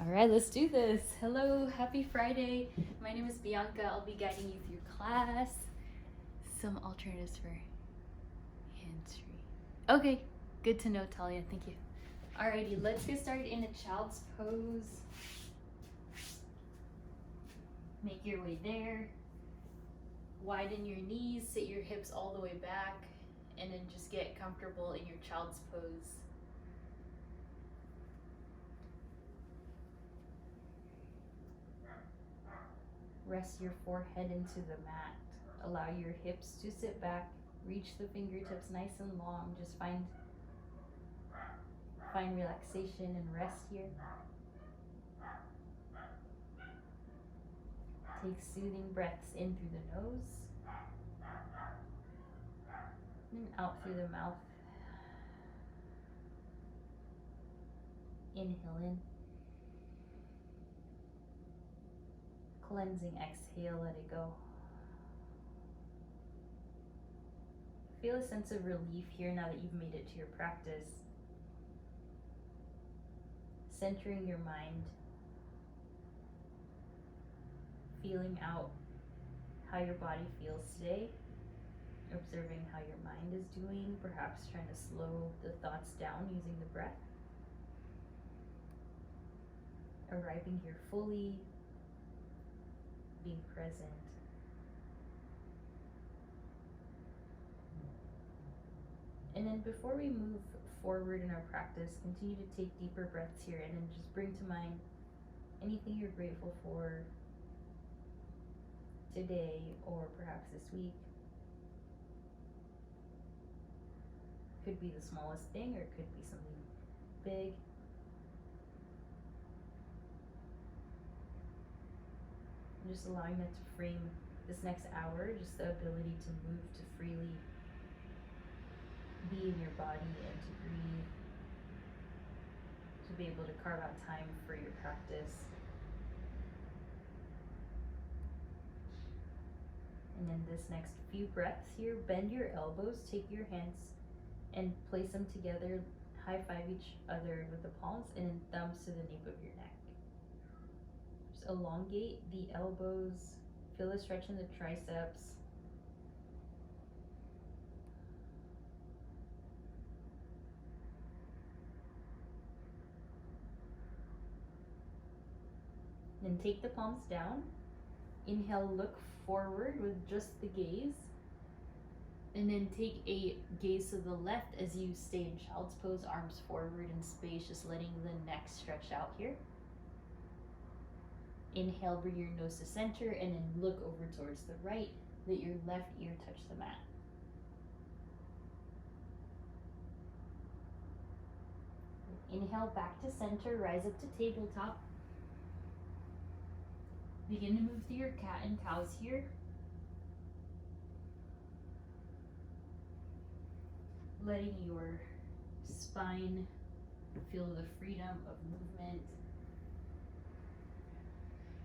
All right, let's do this. Hello, happy Friday. My name is Bianca. I'll be guiding you through class. Some alternatives for hands-free. Okay, good to know, Talia. Thank you. Alrighty, let's get started in a child's pose. Make your way there. Widen your knees, sit your hips all the way back, and then just get comfortable in your child's pose. Rest your forehead into the mat. Allow your hips to sit back. Reach the fingertips nice and long. Just find relaxation and rest here. Take soothing breaths in through the nose and out through the mouth. Inhale in. Cleansing exhale, let it go. Feel a sense of relief here now that you've made it to your practice. Centering your mind. Feeling out how your body feels today. Observing how your mind is doing. Perhaps trying to slow the thoughts down using the breath. Arriving here fully. Being present. And then before we move forward in our practice, continue to take deeper breaths here and then just bring to mind anything you're grateful for today or perhaps this week. Could be the smallest thing or it could be something big. And just allowing that to frame this next hour, just the ability to move, to freely be in your body and to breathe, to be able to carve out time for your practice. And in this next few breaths here, bend your elbows, take your hands and place them together, high five each other with the palms and then thumbs to the nape of your neck. Just elongate the elbows, feel a stretch in the triceps. Then take the palms down. Inhale, look forward with just the gaze. And then take a gaze to the left as you stay in child's pose, arms forward in space, just letting the neck stretch out here. Inhale, bring your nose to center and then look over towards the right. Let your left ear touch the mat. Inhale, back to center, rise up to tabletop. Begin to move through your cat and cows here. Letting your spine feel the freedom of movement.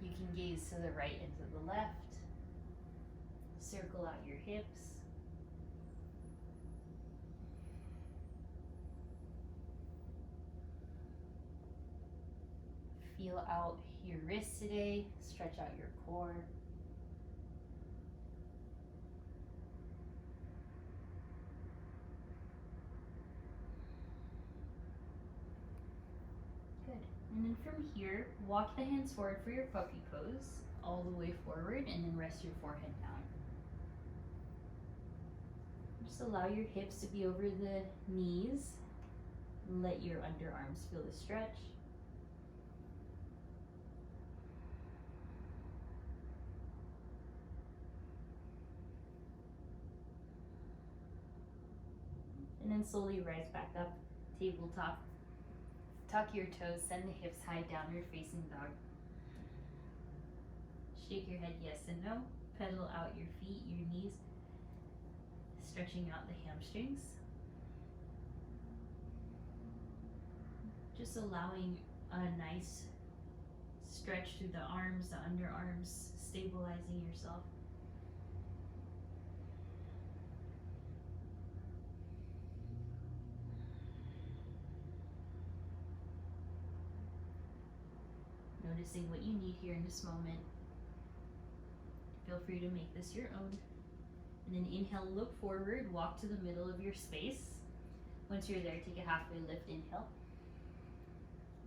You can gaze to the right and to the left. Circle out your hips. Feel out your wrists today. Stretch out your core. Good. And then from here, walk the hands forward for your puppy pose, all the way forward, and then rest your forehead down. Just allow your hips to be over the knees. Let your underarms feel the stretch. And then slowly rise back up, tabletop. Tuck your toes, send the hips high, downward facing dog. Shake your head yes and no. Pedal out your feet, your knees, stretching out the hamstrings. Just allowing a nice stretch through the arms, the underarms, stabilizing yourself. noticing what you need here in this moment. Feel free to make this your own. And then inhale, look forward, walk to the middle of your space. Once you're there, take a halfway lift, inhale.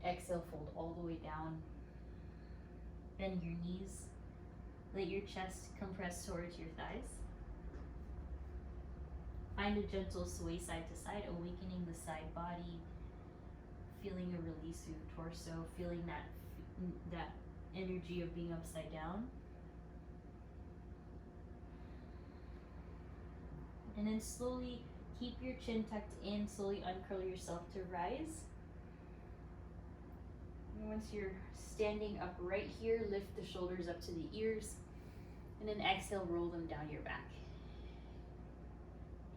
Exhale, fold all the way down. Bend your knees. Let your chest compress towards your thighs. Find a gentle sway side to side, awakening the side body. Feeling a release through the torso, feeling that energy of being upside down. And then slowly keep your chin tucked in, slowly uncurl yourself to rise. And once you're standing up right here, lift the shoulders up to the ears. And then exhale, roll them down your back.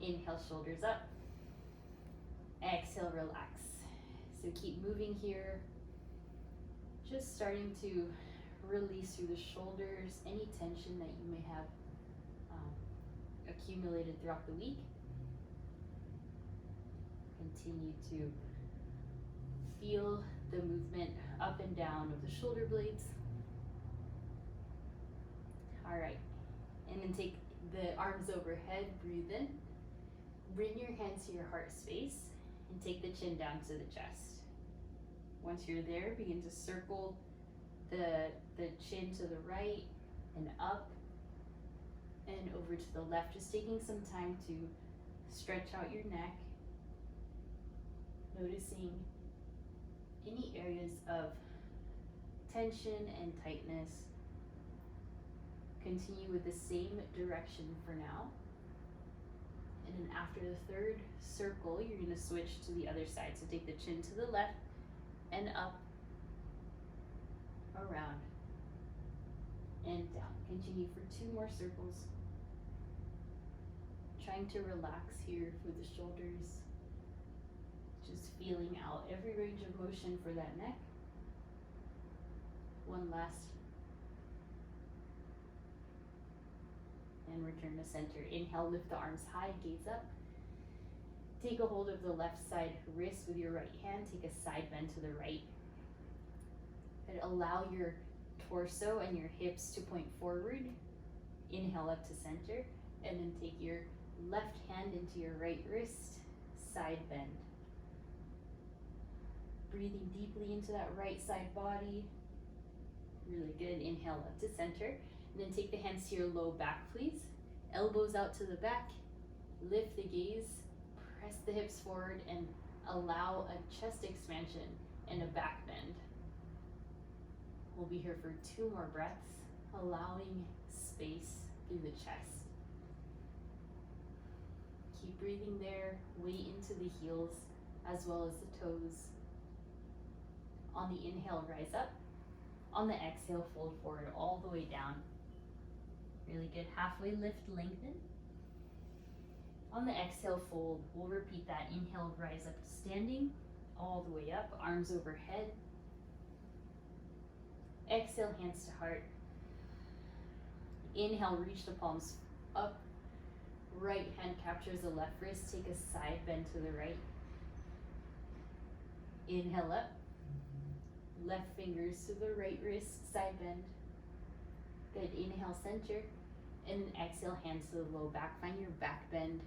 Inhale, shoulders up. Exhale, relax. So keep moving here. Just starting to release through the shoulders any tension that you may have accumulated throughout the week. Continue to feel the movement up and down of the shoulder blades. All right, and then take the arms overhead, breathe in. Bring your hands to your heart space and take the chin down to the chest. Once you're there, begin to circle the chin to the right and up and over to the left, just taking some time to stretch out your neck, noticing any areas of tension and tightness. Continue with the same direction for now. And then after the third circle, you're going to switch to the other side. So take the chin to the left and up, around, and down. Continue for 2 more circles. Trying to relax here for the shoulders. Just feeling out every range of motion for that neck. One last. And return to center. Inhale, lift the arms high, gaze up. Take a hold of the left side wrist with your right hand. Take a side bend to the right. And allow your torso and your hips to point forward. Inhale up to center. And then take your left hand into your right wrist. Side bend. Breathing deeply into that right side body. Really good. Inhale up to center. And then take the hands to your low back, please. Elbows out to the back. Lift the gaze. Press the hips forward and allow a chest expansion and a back bend. We'll be here for 2 more breaths, allowing space through the chest. Keep breathing there. Weight into the heels as well as the toes. On the inhale, rise up. On the exhale, fold forward all the way down. Really good. Halfway lift, lengthen. On the exhale, fold. We'll repeat that. Inhale, rise up to standing, all the way up, arms overhead. Exhale, hands to heart. Inhale, reach the palms up. Right hand captures the left wrist. Take a side bend to the right. Inhale up. Left fingers to the right wrist, side bend. Good. Inhale, center. And then exhale, hands to the low back. Find your back bend.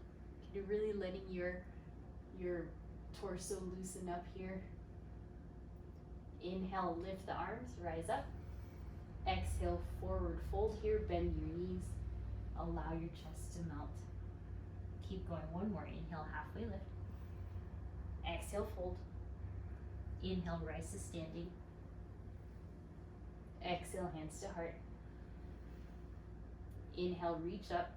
You're really letting your torso loosen up here. Inhale, lift the arms, rise up. Exhale, forward fold here, bend your knees. Allow your chest to melt. Keep going. 1 more. Inhale, halfway lift. Exhale, fold. Inhale, rise to standing. Exhale, hands to heart. Inhale, reach up.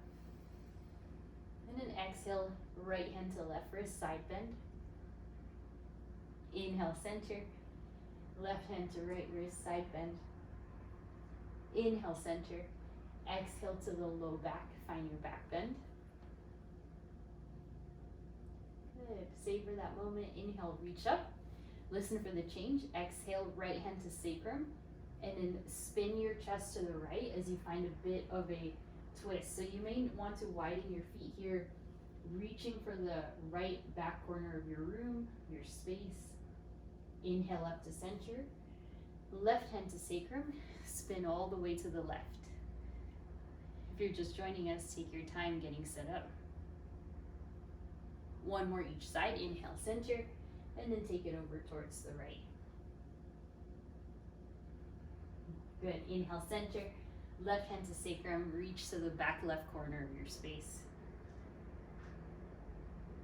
And then exhale, right hand to left wrist, side bend. Inhale, center. Left hand to right wrist, side bend. Inhale, center. Exhale to the low back, find your back bend. Good. Savor that moment. Inhale, reach up. Listen for the change. Exhale, right hand to sacrum. And then spin your chest to the right as you find a bit of a twist. So you may want to widen your feet here, reaching for the right back corner of your room, your space. Inhale up to center. Left hand to sacrum, spin all the way to the left. If you're just joining us, take your time getting set up. One more each side. Inhale, center, and then take it over towards the right. Good. Inhale, center. Left hand to sacrum. Reach to the back left corner of your space.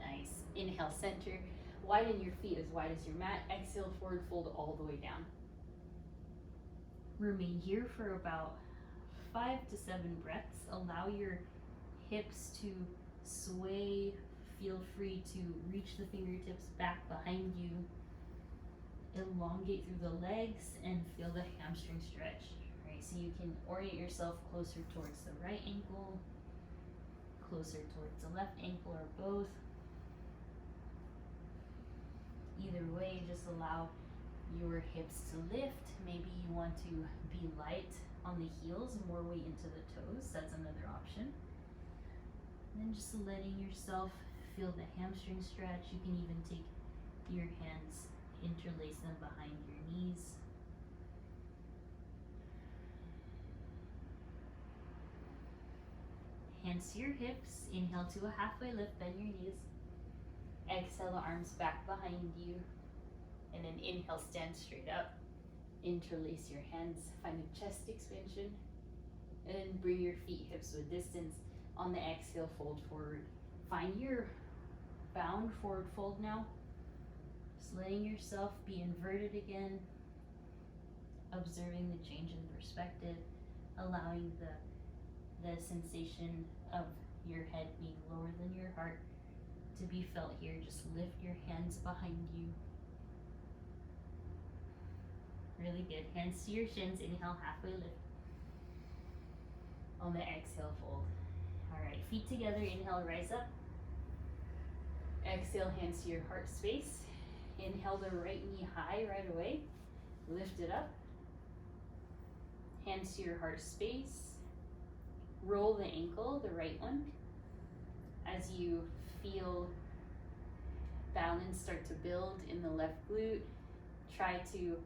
Nice. Inhale, center. Widen your feet as wide as your mat. Exhale, forward fold all the way down. Remain here for about 5 to 7 breaths. Allow your hips to sway. Feel free to reach the fingertips back behind you. Elongate through the legs and feel the hamstring stretch. All right, so you can orient yourself closer towards the right ankle, closer towards the left ankle, or both. Either way, just allow your hips to lift. Maybe you want to be light on the heels, more weight into the toes. That's another option. And then just letting yourself feel the hamstring stretch. You can even take your hands, interlace them behind your knees. Hands to your hips. Inhale to a halfway lift, bend your knees. Exhale the arms back behind you. And then inhale, stand straight up. Interlace your hands, find a chest expansion. And then bring your feet hips width distance. On the exhale, fold forward. Find your bound forward fold now. Just letting yourself be inverted again. Observing the change in perspective. Allowing the sensation of your head being lower than your heart to be felt here. Just lift your hands behind you. Really good. Hands to your shins. Inhale, halfway lift. On the exhale, fold. All right, feet together. Inhale, rise up. Exhale, hands to your heart space. Inhale the right knee high right away. Lift it up. Hands to your heart space. Roll the ankle, the right one. As you feel balance start to build in the left glute, try to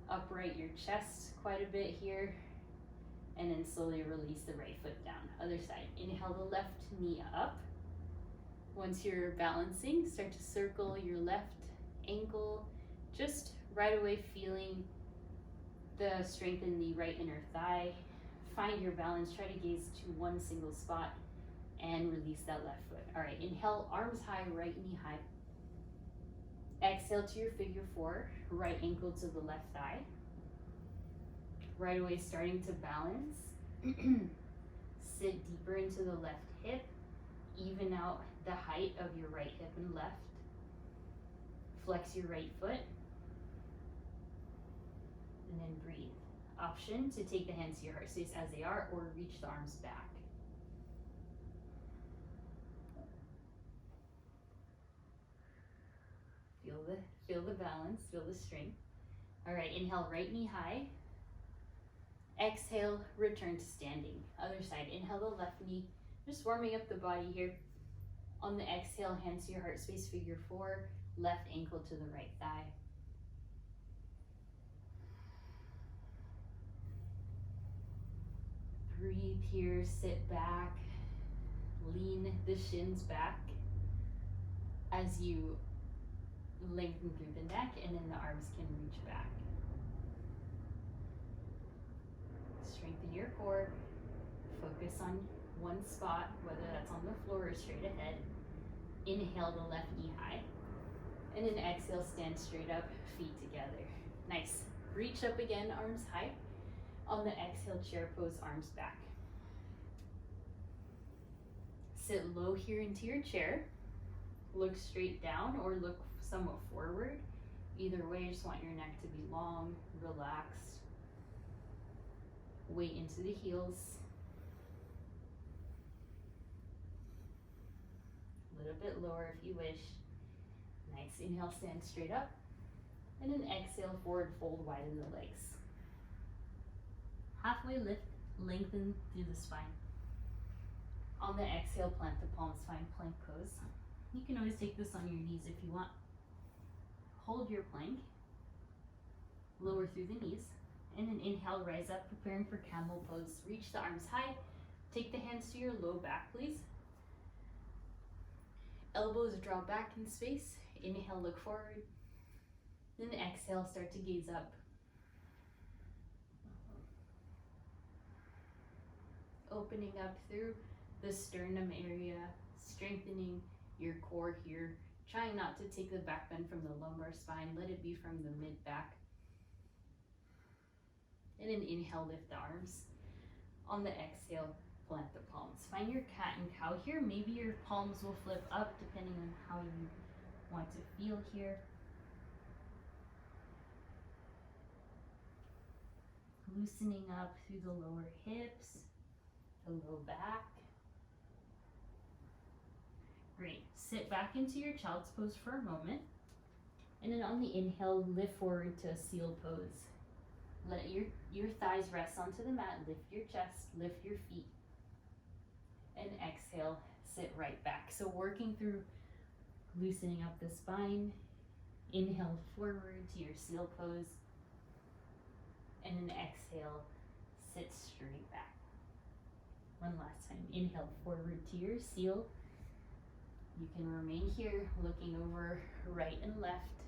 upright your chest quite a bit here, and then slowly release the right foot down. Other side. Inhale the left knee up. Once you're balancing, start to circle your left ankle, just right away feeling the strength in the right inner thigh. Find your balance, try to gaze to one single spot and release that left foot. All right, inhale, arms high, right knee high. Exhale to your figure 4, right ankle to the left thigh. Right away starting to balance. Sit deeper into the left hip. Even out the height of your right hip and left. Flex your right foot. And then breathe. Option to take the hands to your heart space as they are, or reach the arms back. Feel the balance, feel the strength. All right, inhale, right knee high. Exhale, return to standing. Other side, inhale the left knee, just warming up the body here. On the exhale, hands to your heart space, figure 4, left ankle to the right thigh. Breathe here, sit back, lean the shins back as you lengthen through the neck, and then the arms can reach back. Strengthen your core, focus on one spot, whether that's on the floor or straight ahead. Inhale the left knee high, and then exhale, stand straight up, feet together. Nice. Reach up again, arms high. On the exhale, chair pose, arms back. Sit low here into your chair. Look straight down or look somewhat forward. Either way, I just want your neck to be long, relaxed. Weight into the heels. A little bit lower if you wish. Nice. Inhale, stand straight up. And then exhale, forward fold, widen the legs. Halfway lift, lengthen through the spine. On the exhale, plant the palms, find plank pose. You can always take this on your knees if you want. Hold your plank. Lower through the knees. And then inhale, rise up, preparing for camel pose. Reach the arms high. Take the hands to your low back, please. Elbows draw back in space. Inhale, look forward. Then exhale, start to gaze up. Opening up through the sternum area, strengthening your core here. Trying not to take the back bend from the lumbar spine. Let it be from the mid back. And then inhale, lift the arms. On the exhale, plant the palms. Find your cat and cow here. Maybe your palms will flip up depending on how you want to feel here. Loosening up through the lower hips, the low back. Great. Sit back into your child's pose for a moment. And then on the inhale, lift forward to a seal pose. Let your thighs rest onto the mat. Lift your chest, lift your feet. And exhale, sit right back. So working through loosening up the spine. Inhale forward to your seal pose. And then exhale, sit straight back. One last time. Inhale forward to your seal. You can remain here, looking over right and left.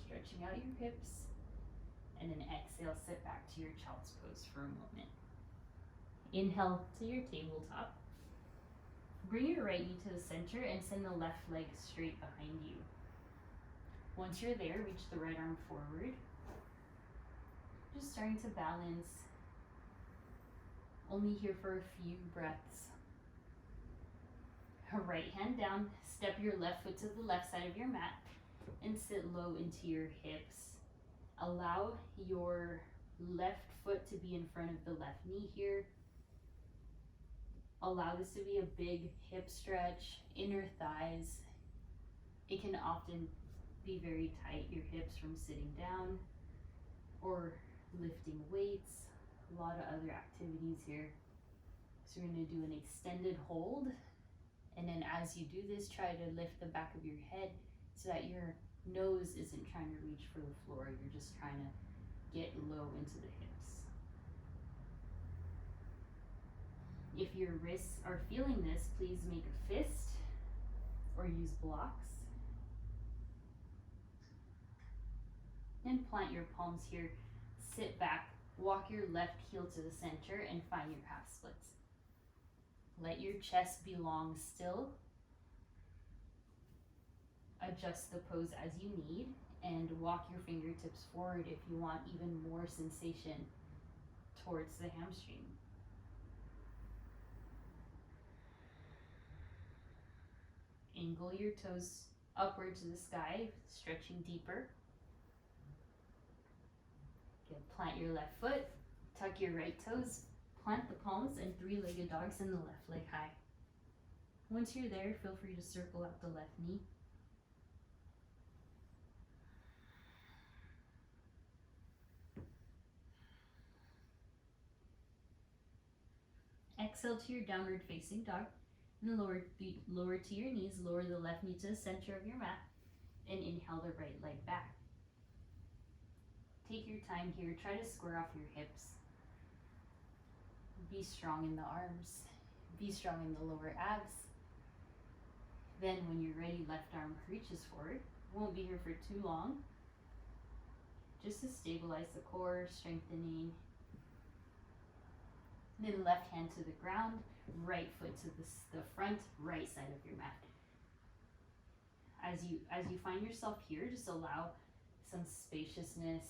Stretching out your hips. And then exhale, sit back to your child's pose for a moment. Inhale to your tabletop. Bring your right knee to the center and send the left leg straight behind you. Once you're there, reach the right arm forward. Just starting to balance. Only here for a few breaths. Right hand down, step your left foot to the left side of your mat and sit low into your hips. Allow your left foot to be in front of the left knee here. Allow this to be a big hip stretch, inner thighs. It can often be very tight, your hips from sitting down or lifting weights, a lot of other activities here. So we're going to do an extended hold. And then as you do this, try to lift the back of your head so that your nose isn't trying to reach for the floor. You're just trying to get low into the hips. If your wrists are feeling this, please make a fist or use blocks. And plant your palms here. Sit back, walk your left heel to the center and find your half splits. Let your chest be long still. Adjust the pose as you need and walk your fingertips forward if you want even more sensation towards the hamstring. Angle your toes upward to the sky, stretching deeper. Good. Plant your left foot, tuck your right toes, plant the palms and three-legged dogs and the left leg high. Once you're there, feel free to circle out the left knee. Exhale to your downward facing dog. And lower to your knees, lower the left knee to the center of your mat, and inhale the right leg back. Take your time here, try to square off your hips. Be strong in the arms, be strong in the lower abs. Then when you're ready, left arm reaches forward. Won't be here for too long. Just to stabilize the core, strengthening. Then left hand to the ground, right foot to the front, right side of your mat. As you find yourself here, just allow some spaciousness.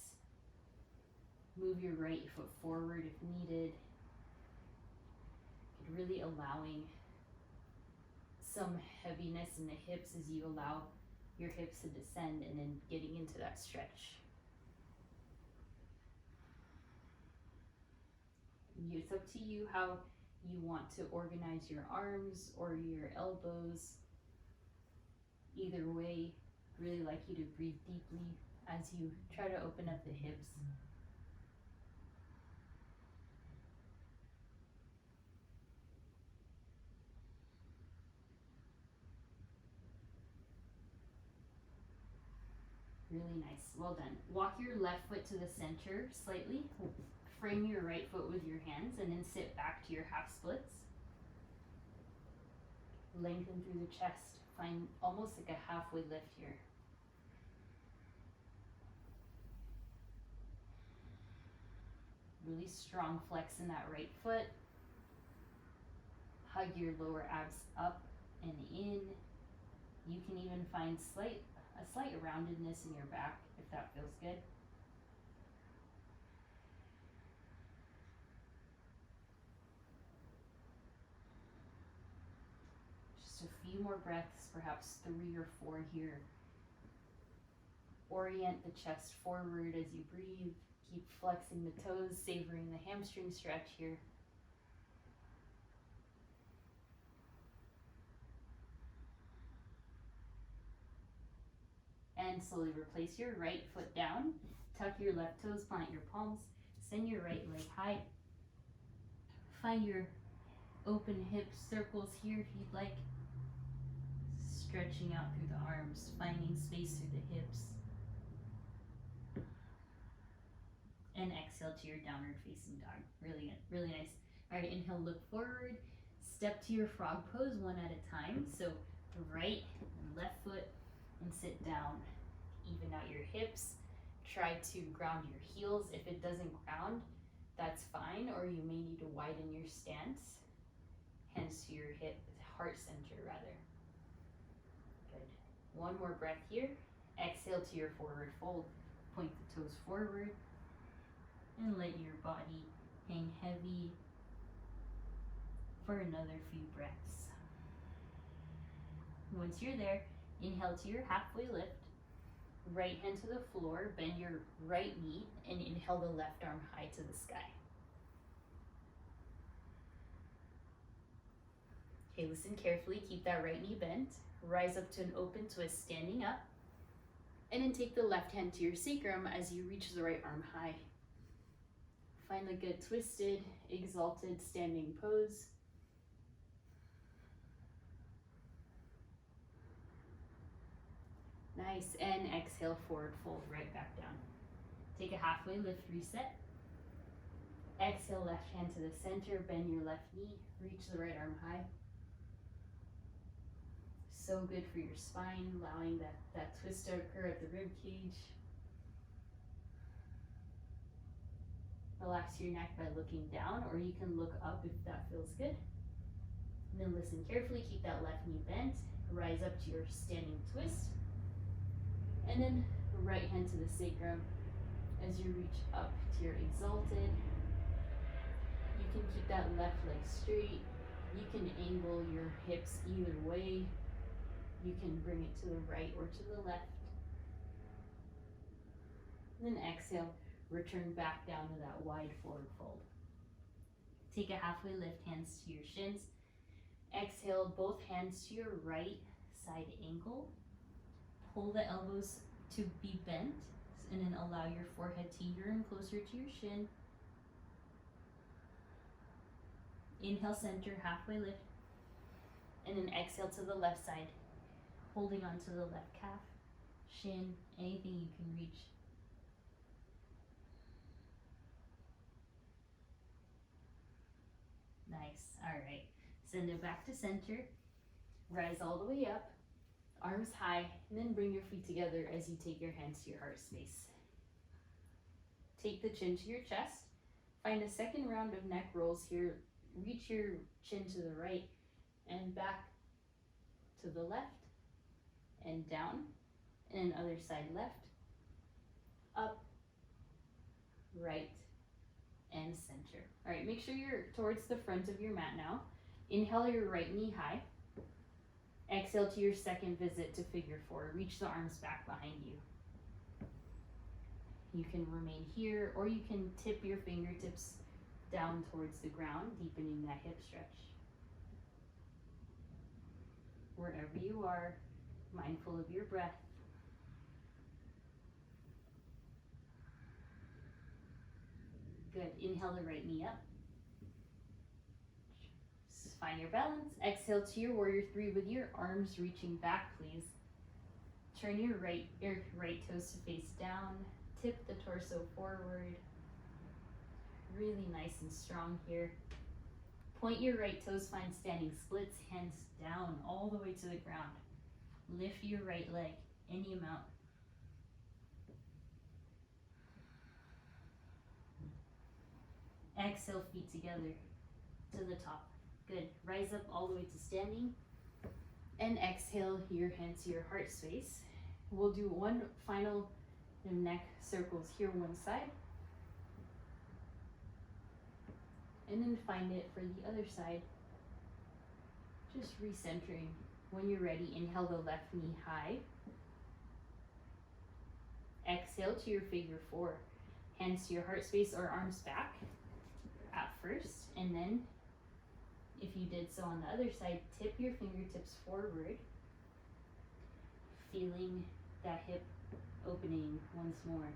Move your right foot forward if needed. Really allowing some heaviness in the hips as you allow your hips to descend and then getting into that stretch. It's up to you how you want to organize your arms or your elbows. Either way, really like you to breathe deeply as you try to open up the hips. Really nice. Well done. Walk your left foot to the center slightly. Frame your right foot with your hands and then sit back to your half splits. Lengthen through the chest. Find almost like a halfway lift here. Really strong flex in that right foot. Hug your lower abs up and in. You can even find a slight roundedness in your back if that feels good. Just a few more breaths, perhaps 3 or 4 here. Orient the chest forward as you breathe. Keep flexing the toes, savoring the hamstring stretch here. And slowly replace your right foot down. Tuck your left toes, plant your palms. Send your right leg high. Find your open hip circles here if you'd like. Stretching out through the arms, finding space through the hips. And exhale to your downward facing dog. Really good, really nice. All right, inhale, look forward. Step to your frog pose one at a time. So right and left foot and sit down. Even out your hips. Try to ground your heels. If it doesn't ground, that's fine, or you may need to widen your stance. Hands to your heart center rather. Good. One more breath here. Exhale to your forward fold. Point the toes forward. And let your body hang heavy for another few breaths. Once you're there, inhale to your halfway lift. Right hand to the floor, bend your right knee, and inhale the left arm high to the sky. Okay, listen carefully. Keep that right knee bent. Rise up to an open twist, standing up. And then take the left hand to your sacrum as you reach the right arm high. Find a good twisted, exalted standing pose. Nice, and exhale, forward fold right back down. Take a halfway lift, reset. Exhale, left hand to the center, bend your left knee, reach the right arm high. So good for your spine, allowing that twist to occur at the rib cage. Relax your neck by looking down, or you can look up if that feels good. And then listen carefully, keep that left knee bent, rise up to your standing twist. And then right hand to the sacrum as you reach up to your exalted. You can keep that left leg straight. You can angle your hips either way. You can bring it to the right or to the left. And then exhale, return back down to that wide forward fold. Take a halfway lift, hands to your shins. Exhale, both hands to your right side ankle. Pull the elbows to be bent, and then allow your forehead to yearn closer to your shin. Inhale, center, halfway lift. And then exhale to the left side, holding onto the left calf, shin, anything you can reach. Nice, all right. Send it back to center. Rise all the way up. Arms high, and then bring your feet together as you take your hands to your heart space. Take the chin to your chest. Find a second round of neck rolls here. Reach your chin to the right and back to the left and down. And other side left, up, right, and center. All right, make sure you're towards the front of your mat now. Inhale your right knee high. Exhale to your second visit to figure four. Reach the arms back behind you. You can remain here, or you can tip your fingertips down towards the ground, deepening that hip stretch. Wherever you are, mindful of your breath. Good. Inhale the right knee up. Find your balance. Exhale to your warrior three with your arms reaching back, please. Turn your right toes to face down. Tip the torso forward. Really nice and strong here. Point your right toes, find standing splits, hands down all the way to the ground. Lift your right leg, any amount. Exhale, feet together to the top. Good. Rise up all the way to standing. And exhale your hands to your heart space. We'll do one final neck circles here, one side. And then find it for the other side. Just recentering. When you're ready, inhale the left knee high. Exhale to your figure four. Hands to your heart space or arms back at first. And then, if you did so on the other side, tip your fingertips forward. Feeling that hip opening once more.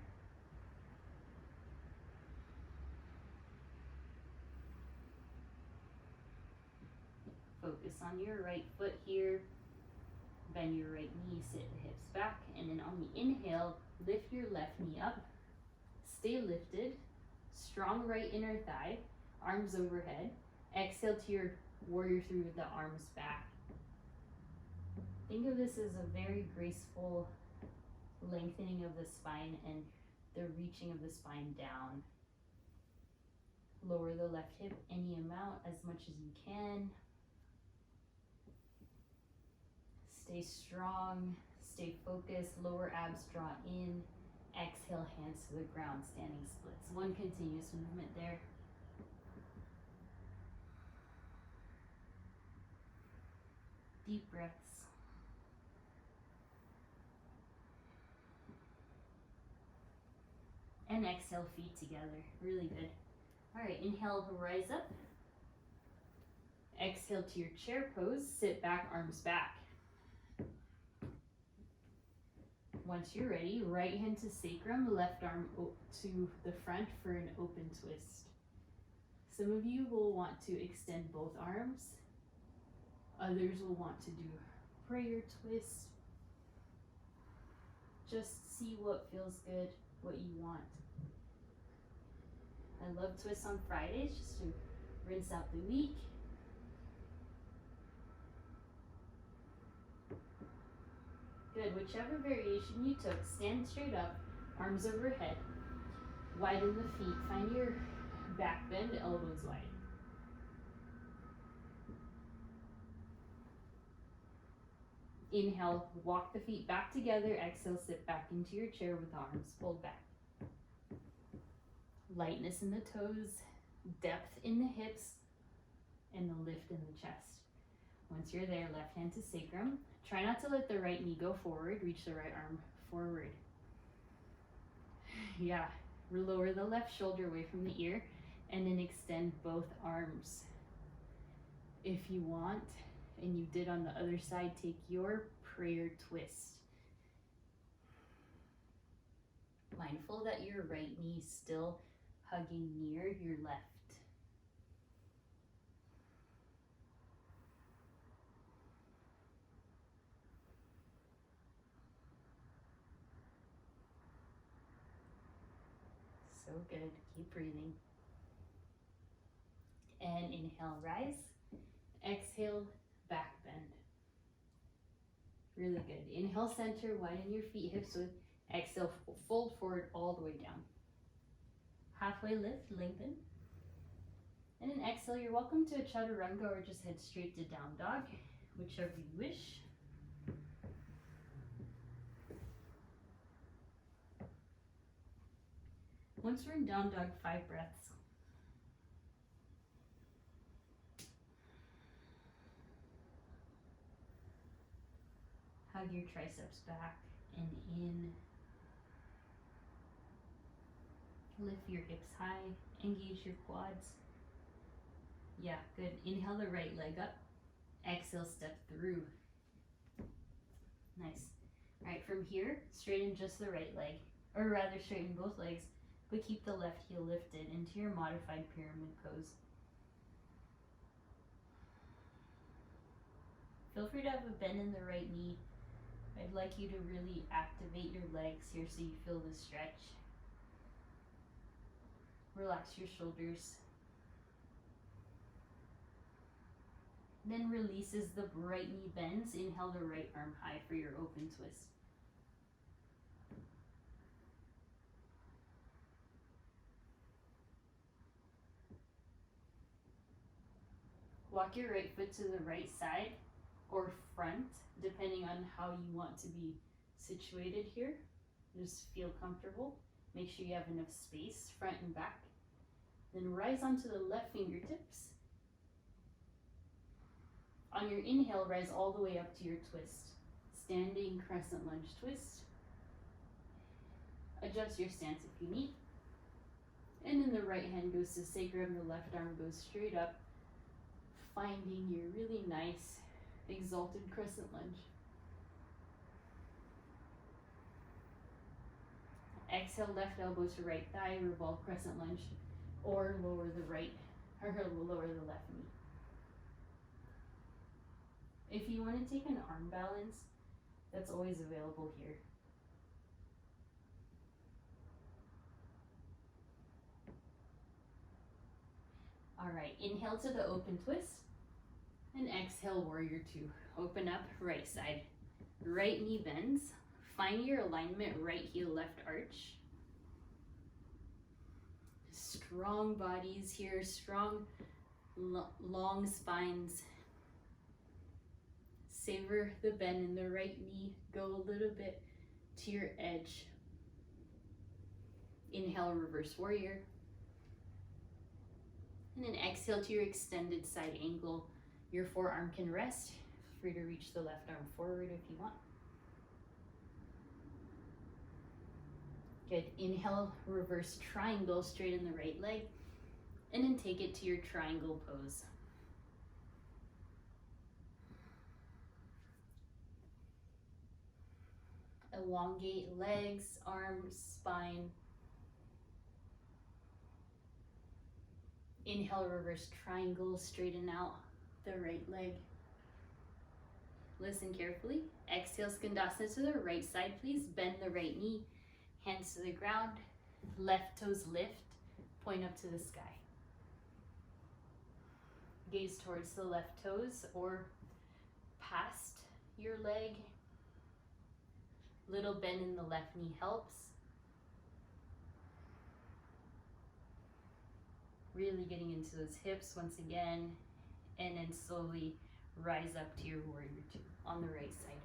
Focus on your right foot here. Bend your right knee, sit the hips back. And then on the inhale, lift your left knee up. Stay lifted. Strong right inner thigh. Arms overhead. Exhale to your warrior three with the arms back. Think of this as a very graceful lengthening of the spine and the reaching of the spine down. Lower the left hip any amount, as much as you can. Stay strong, stay focused, lower abs draw in. Exhale, hands to the ground, standing splits. One continuous movement there. Deep breaths. And exhale, feet together. Really good. All right, inhale, rise up. Exhale to your chair pose. Sit back, arms back. Once you're ready, right hand to sacrum, left arm to the front for an open twist. Some of you will want to extend both arms. Others will want to do prayer twist. Just see what feels good, what you want. I love twists on Fridays just to rinse out the week. Good, whichever variation you took, stand straight up, arms overhead. Widen the feet, find your back bend, elbows wide. Inhale, walk the feet back together. Exhale, sit back into your chair with arms pulled back. Lightness in the toes, depth in the hips, and the lift in the chest. Once you're there, left hand to sacrum. Try not to let the right knee go forward. Reach the right arm forward. Yeah, lower the left shoulder away from the ear, and then extend both arms. If you want, and you did on the other side, take your prayer twist. Mindful that your right knee is still hugging near your left. So good. Keep breathing. And inhale, rise. Exhale, back bend. Really good. Inhale, center, widen your feet, hips width. Exhale, fold forward all the way down. Halfway lift, lengthen. And then exhale, you're welcome to a chaturanga or just head straight to down dog, whichever you wish. Once we're in down dog, 5 breaths. Hug your triceps back and in. Lift your hips high, engage your quads. Yeah, good. Inhale the right leg up. Exhale, step through. Nice. All right, from here, straighten just the right leg, or rather straighten both legs, but keep the left heel lifted into your modified pyramid pose. Feel free to have a bend in the right knee I'd like you to really activate your legs here so you feel the stretch. Relax your shoulders. Then release as the right knee bends. Inhale the right arm high for your open twist. Walk your right foot to the right side or front, depending on how you want to be situated here. Just feel comfortable. Make sure you have enough space, front and back. Then rise onto the left fingertips. On your inhale, rise all the way up to your twist. Standing crescent lunge twist. Adjust your stance if you need. And then the right hand goes to sacrum, the left arm goes straight up, finding your really nice exalted crescent lunge. Exhale, left elbow to right thigh, revolve crescent lunge, or lower the lower the left knee. If you want to take an arm balance, that's always available here. All right, inhale to the open twist, and exhale, warrior two. Open up, right side. Right knee bends. Find your alignment, right heel, left arch. Strong bodies here, strong, long spines. Savor the bend in the right knee. Go a little bit to your edge. Inhale, reverse warrior. And then exhale to your extended side angle. Your forearm can rest. Feel free to reach the left arm forward if you want. Good. Inhale, reverse triangle, straighten the right leg. And then take it to your triangle pose. Elongate legs, arms, spine. Inhale, reverse triangle, straighten out the right leg. Listen carefully. Exhale, Skandasana to the right side, please. Bend the right knee, hands to the ground, left toes lift, point up to the sky. Gaze towards the left toes or past your leg. Little bend in the left knee helps. Really getting into those hips once again, and then slowly rise up to your warrior two on the right side.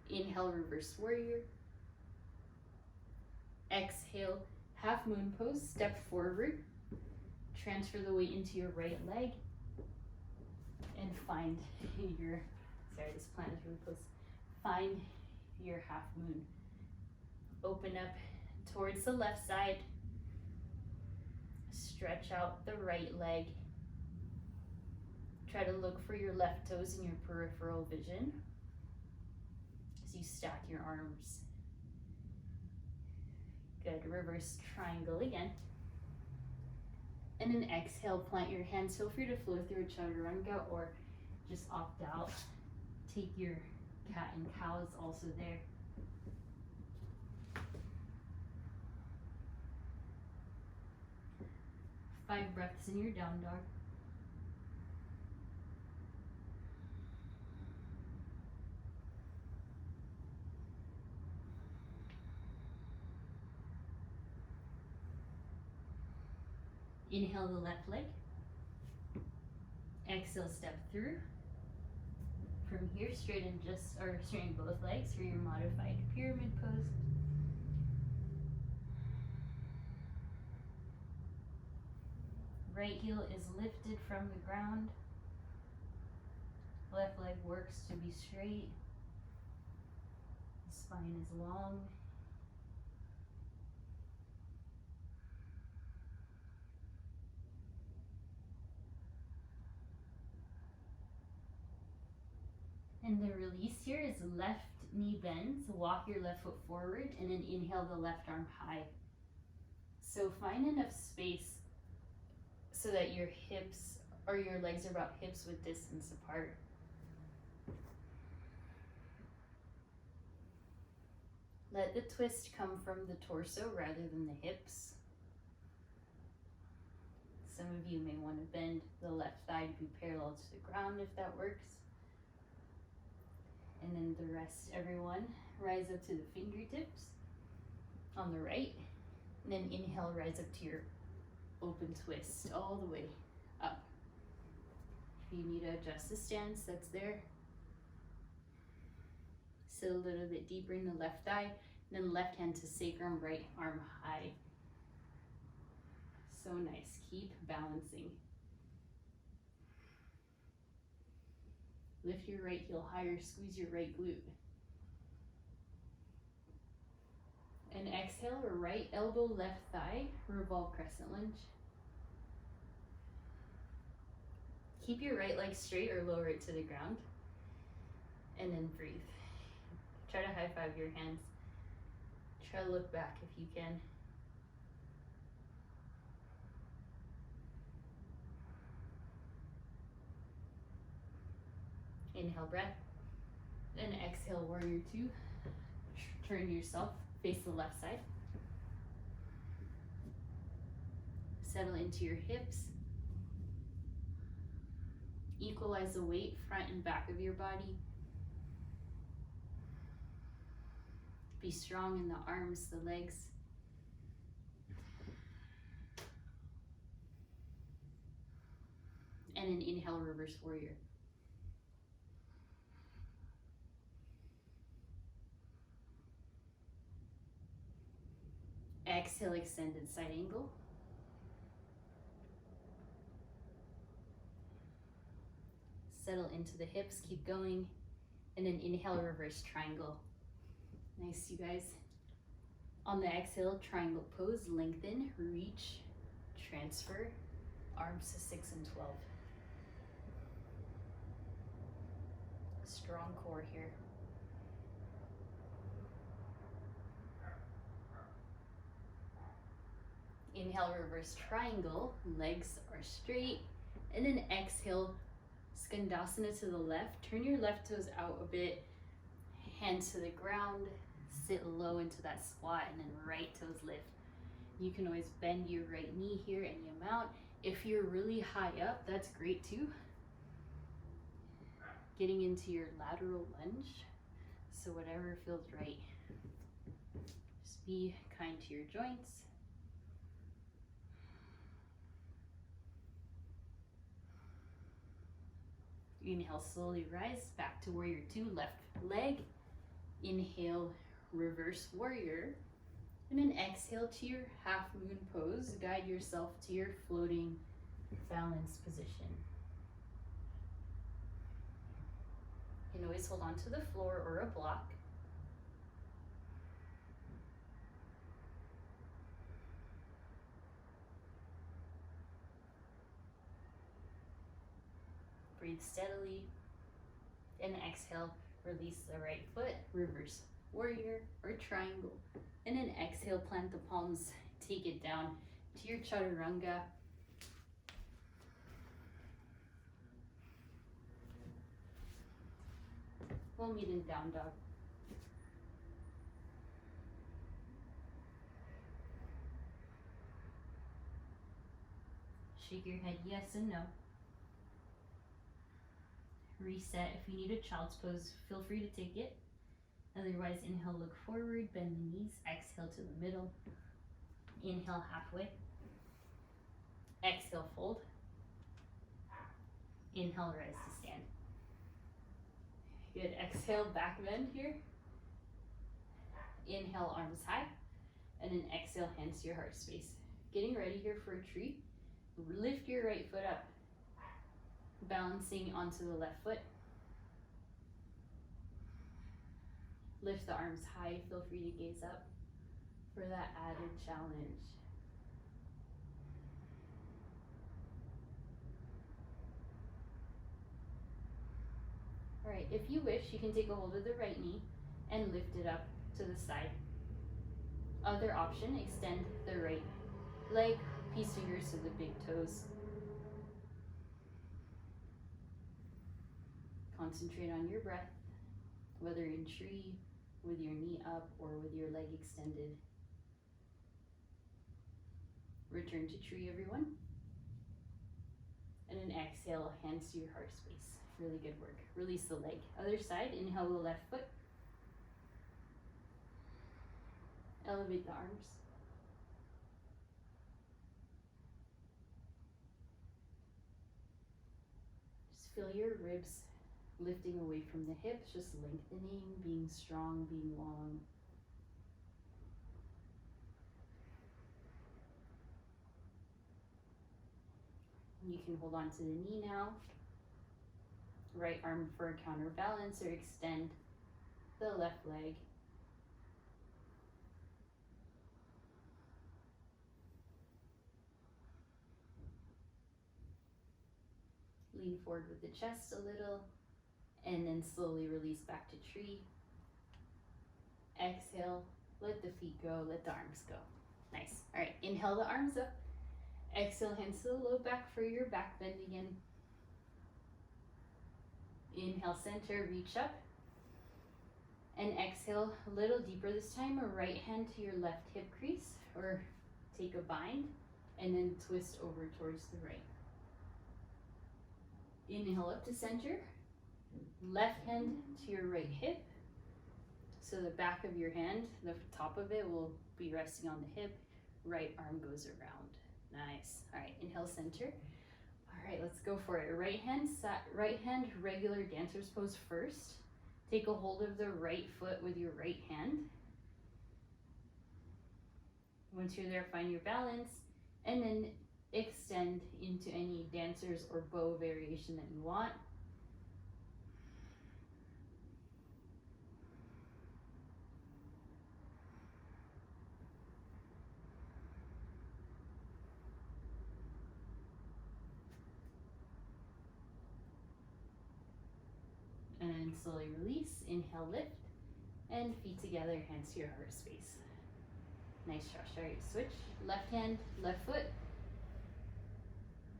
Inhale, reverse warrior. Exhale, half moon pose, step forward. Transfer the weight into your right leg and find your, this plant is really close. Find your half moon. Open up towards the left side. Stretch out the right leg. Try to look for your left toes in your peripheral vision as you stack your arms. Good. Reverse triangle again. And then exhale, plant your hands. Feel free to flow through a chaturanga or just opt out. Take your cat and cow is also there. Five breaths in your down dog. Inhale the left leg. Exhale, step through. From here, straighten both legs for your modified pyramid pose. Right heel is lifted from the ground. Left leg works to be straight. The spine is long. And the release here is left knee bends. Walk your left foot forward and then inhale the left arm high. So find enough space so that your hips or your legs are about hips width distance apart. Let the twist come from the torso rather than the hips. Some of you may want to bend the left thigh to be parallel to the ground if that works. And then the rest, everyone, rise up to the fingertips on the right. And then inhale, rise up to your open twist all the way up. If you need to adjust the stance, that's there. Sit a little bit deeper in the left thigh, and then left hand to sacrum, right arm high. So nice, keep balancing. Lift your right heel higher, squeeze your right glute. And exhale, right elbow, left thigh, revolve crescent lunge. Keep your right leg straight or lower it to the ground. And then breathe. Try to high five your hands. Try to look back if you can. Inhale, breath. Then exhale, warrior two. Turn yourself, face the left side. Settle into your hips. Equalize the weight front and back of your body. Be strong in the arms, the legs. And an inhale, reverse warrior. Exhale, extended side angle. Settle into the hips, keep going. And then inhale, reverse triangle. Nice, you guys. On the exhale, triangle pose, lengthen, reach, transfer, arms to 6 and 12. Strong core here. Inhale, reverse triangle, legs are straight. And then exhale, Skandasana to the left. Turn your left toes out a bit, hands to the ground, sit low into that squat, and then right toes lift. You can always bend your right knee here and you mount. If you're really high up, that's great too. Getting into your lateral lunge, so whatever feels right. Just be kind to your joints. Inhale, slowly rise back to warrior two, left leg. Inhale, reverse warrior. And then exhale to your half moon pose. Guide yourself to your floating balance position. You can always hold on to the floor or a block. Breathe steadily. And exhale, release the right foot, reverse warrior or triangle. And then exhale, plant the palms, take it down to your chaturanga. We'll meet in down dog. Shake your head yes and no. Reset. If you need a child's pose, feel free to take it. Otherwise, inhale, look forward, bend the knees, exhale to the middle. Inhale, halfway. Exhale, fold. Inhale, rise to stand. Good. Exhale, back bend here. Inhale, arms high. And then exhale, hands to your heart space. Getting ready here for a tree. Lift your right foot up. Balancing onto the left foot. Lift the arms high. Feel free to gaze up for that added challenge. All right, if you wish, you can take a hold of the right knee and lift it up to the side. Other option, extend the right leg, peace fingers to the big toes. Concentrate on your breath, whether in tree with your knee up or with your leg extended. Return to tree, everyone. And then exhale, hands to your heart space. Really good work. Release the leg. Other side, inhale the left foot. Elevate the arms. Just feel your ribs lifting away from the hips, just lengthening, being strong, being long. You can hold on to the knee now. Right arm for a counterbalance, or extend the left leg. Lean forward with the chest a little, and then slowly release back to tree. Exhale, let the feet go, let the arms go. Nice. All right, inhale the arms up. Exhale, hands to the low back for your back bend again. Inhale, center, reach up. And exhale, a little deeper this time, a right hand to your left hip crease, or take a bind, and then twist over towards the right. Inhale up to center, left hand to your right hip. So the back of your hand, the top of it will be resting on the hip, right arm goes around. Nice. All right, inhale, center. All right, let's go for it. Right hand, regular dancer's pose first. Take a hold of the right foot with your right hand. Once you're there, find your balance, and then extend into any dancer's or bow variation that you want. And slowly release, inhale, lift, and feet together, hands to your heart space. Nice, Josh. All right, switch, left hand, left foot.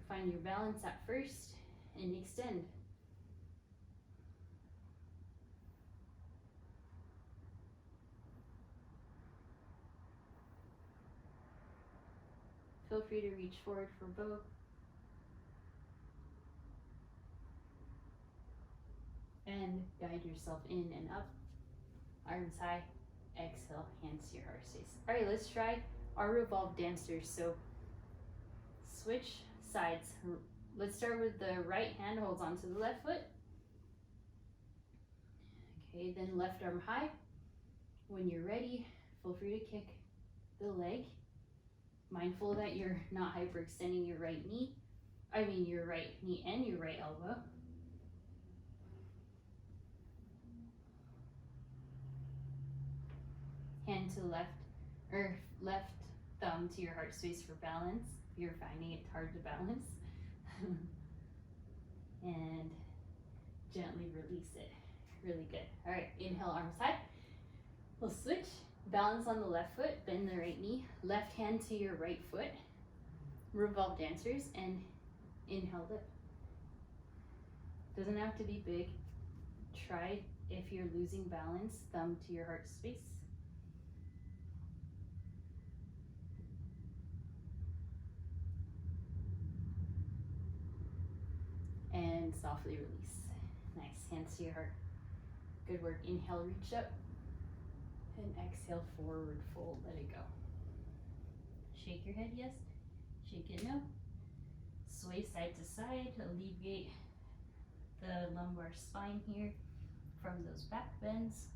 Find your balance at first, and extend. Feel free to reach forward for both. And guide yourself in and up. Arms high. Exhale, hands to your heart space. All right, let's try our revolved dancers. So switch sides. Let's start with the right hand holds onto the left foot. Okay, then left arm high. When you're ready, feel free to kick the leg. Mindful that you're not hyperextending your right knee. Your right knee and your right elbow. Hand to left, or left thumb to your heart space for balance. If you're finding it hard to balance. And gently release it. Really good. All right, inhale, arms high. We'll switch. Balance on the left foot, bend the right knee. Left hand to your right foot. Revolve dancers, and inhale, lift. Doesn't have to be big. Try, if you're losing balance, thumb to your heart space. And softly release. Nice, hands to your heart. Good work. Inhale, reach up. And exhale, forward fold, let it go. Shake your head, yes. Shake it, no. Sway side to side, alleviate the lumbar spine here from those back bends.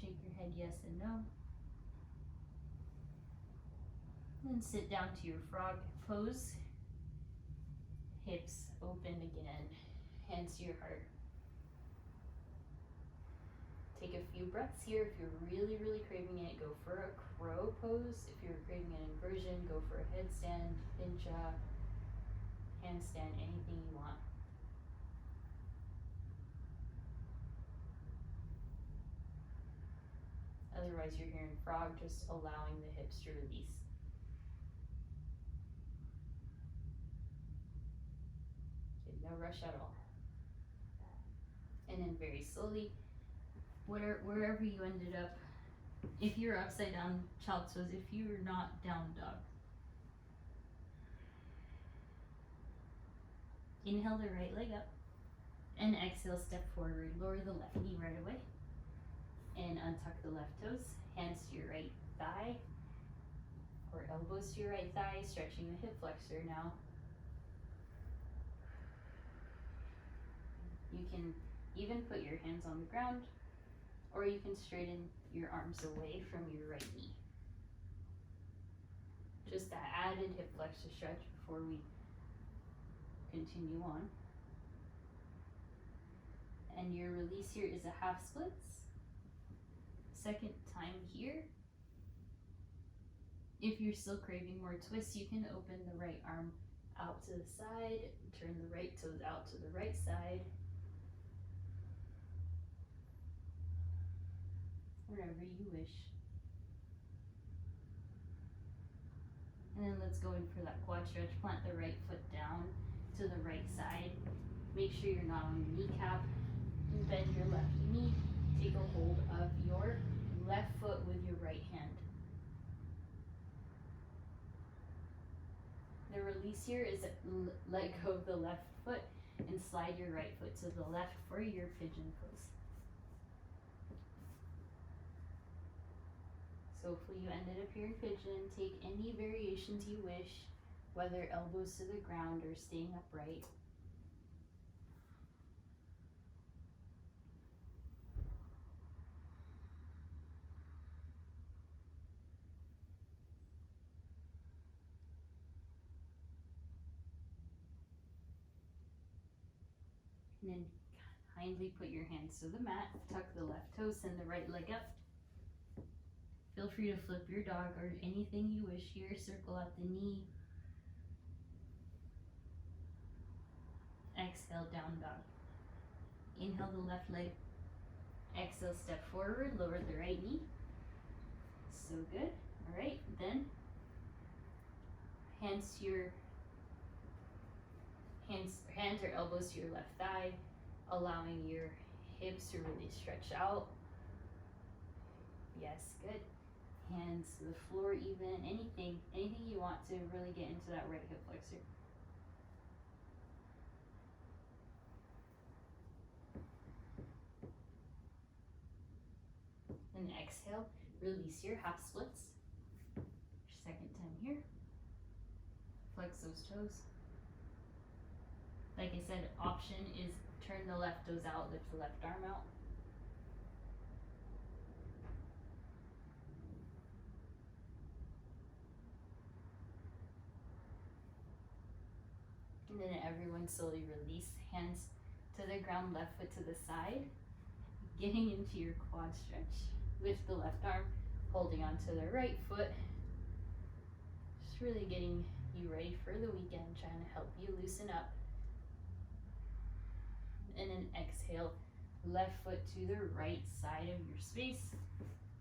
Shake your head, yes and no. Then sit down to your frog pose. Hips open again, hands to your heart. Take a few breaths here. If you're really, really craving it, go for a crow pose. If you're craving an inversion, go for a headstand, pincha, handstand, anything you want. Otherwise, you're here in frog, just allowing the hips to release. Okay, no rush at all. And then very slowly, wherever you ended up. If you're upside down, child's pose. If you're not, down dog. Inhale the right leg up. And exhale, step forward. Lower the left knee right away. And untuck the left toes. Hands to your right thigh. Or elbows to your right thigh. Stretching the hip flexor now. You can even put your hands on the ground. Or you can straighten your arms away from your right knee. Just that added hip flexor stretch before we continue on. And your release here is a half splits. Second time here. If you're still craving more twists, you can open the right arm out to the side, turn the right toes out to the right side. Wherever you wish. And then let's go in for that quad stretch. Plant the right foot down to the right side. Make sure you're not on your kneecap. Bend your left knee. Take a hold of your left foot with your right hand. The release here is let go of the left foot and slide your right foot to the left for your pigeon pose. So hopefully you ended up here in pigeon. Take any variations you wish, whether elbows to the ground or staying upright. And then kindly put your hands to the mat, tuck the left toe, send the right leg up. Feel free to flip your dog or anything you wish here. Circle out the knee. Exhale, down dog. Inhale the left leg. Exhale, step forward, lower the right knee. So good. All right, then hands or elbows to your left thigh, allowing your hips to really stretch out. Yes, good. Hands to the floor even, anything you want to really get into that right hip flexor. And exhale, release your half splits. Second time here. Flex those toes. Like I said, option is turn the left toes out, lift the left arm out. And then everyone slowly release, hands to the ground, left foot to the side. Getting into your quad stretch. Lift the left arm, holding onto the right foot. Just really getting you ready for the weekend, trying to help you loosen up. And then exhale, left foot to the right side of your space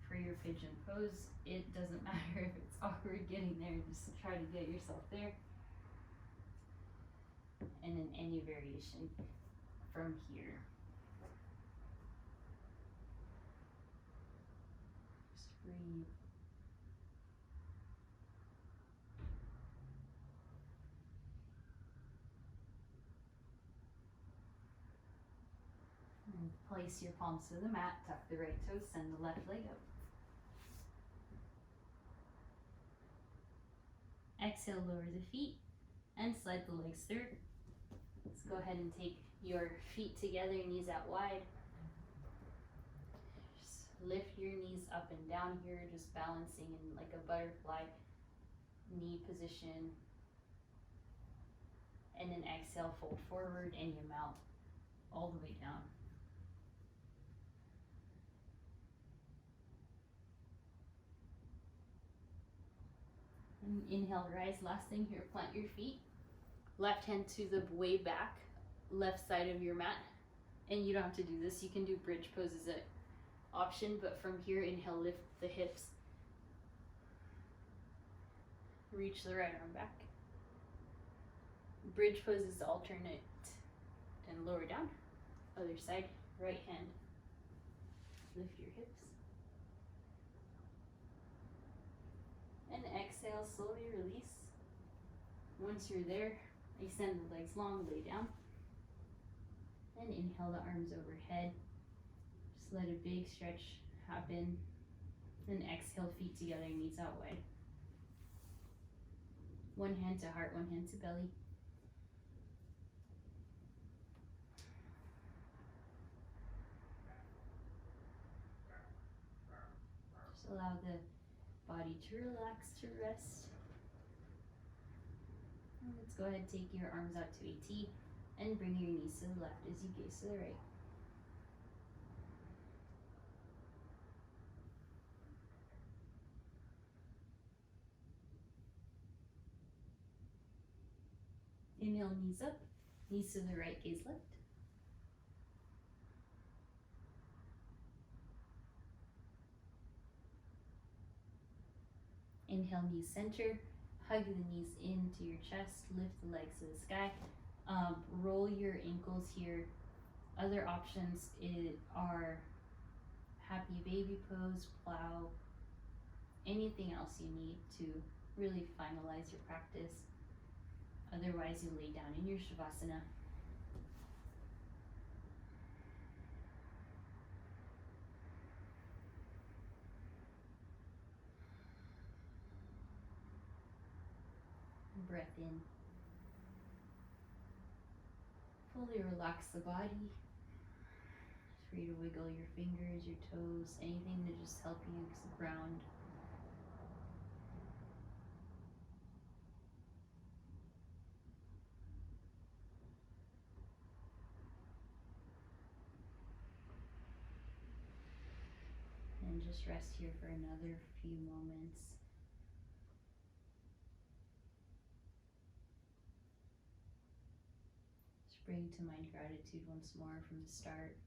for your pigeon pose. It doesn't matter if it's awkward getting there, just try to get yourself there. And then any variation from here. Just breathe. And place your palms to the mat, tuck the right toes, send the left leg up. Exhale, lower the feet and slide the legs through. Let's go ahead and take your feet together, knees out wide. Just lift your knees up and down here, just balancing in like a butterfly knee position. And then exhale, fold forward and you mount all the way down. And inhale, rise. Last thing here, plant your feet. Left hand to the way back, left side of your mat. And you don't have to do this. You can do bridge pose as an option, but from here, inhale, lift the hips. Reach the right arm back. Bridge pose is alternate and lower down. Other side, right hand. Lift your hips. And exhale, slowly release. Once you're there, extend the legs long, lay down. And inhale the arms overhead. Just let a big stretch happen. Then exhale, feet together, knees out wide. One hand to heart, one hand to belly. Just allow the body to relax, to rest. And let's go ahead, take your arms out to a T and bring your knees to the left as you gaze to the right. Inhale, knees up, knees to the right, gaze left. Inhale, knees center, hug the knees into your chest, lift the legs to the sky. Roll your ankles here. Other options are happy baby pose, plow, anything else you need to really finalize your practice. Otherwise, you lay down in your Shavasana. Breath in. Fully relax the body. Free to wiggle your fingers, your toes, anything to just help you ground. And just rest here for another few moments. Just bring to mind gratitude once more from the start.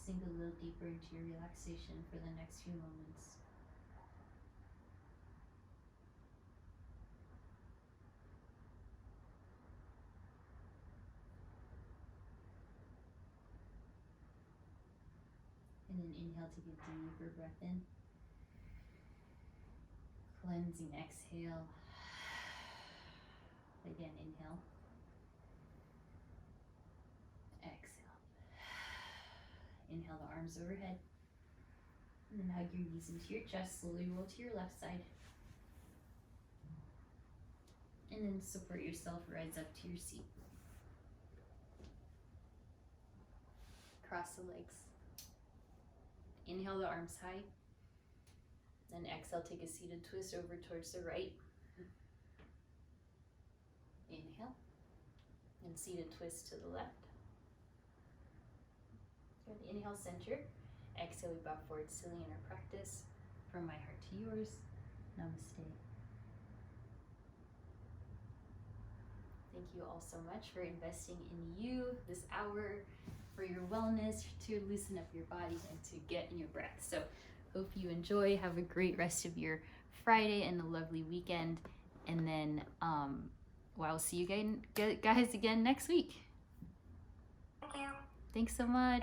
Sink a little deeper into your relaxation for the next few moments. And then inhale to get deeper breath in. Cleansing exhale. Again, inhale. Exhale. Inhale the arms overhead. And then hug your knees into your chest. Slowly roll to your left side. And then support yourself, rise up to your seat. Cross the legs. Inhale the arms high. Then exhale, take a seated twist over towards the right. Inhale. And seated twist to the left. Good. Inhale, center. Exhale, we bow forward, sealing in our practice. From my heart to yours. Namaste. Thank you all so much for investing in you this hour, for your wellness, to loosen up your body and to get in your breath. So hope you enjoy. Have a great rest of your Friday and a lovely weekend. And then I'll see you guys again next week. Thank you. Thanks so much.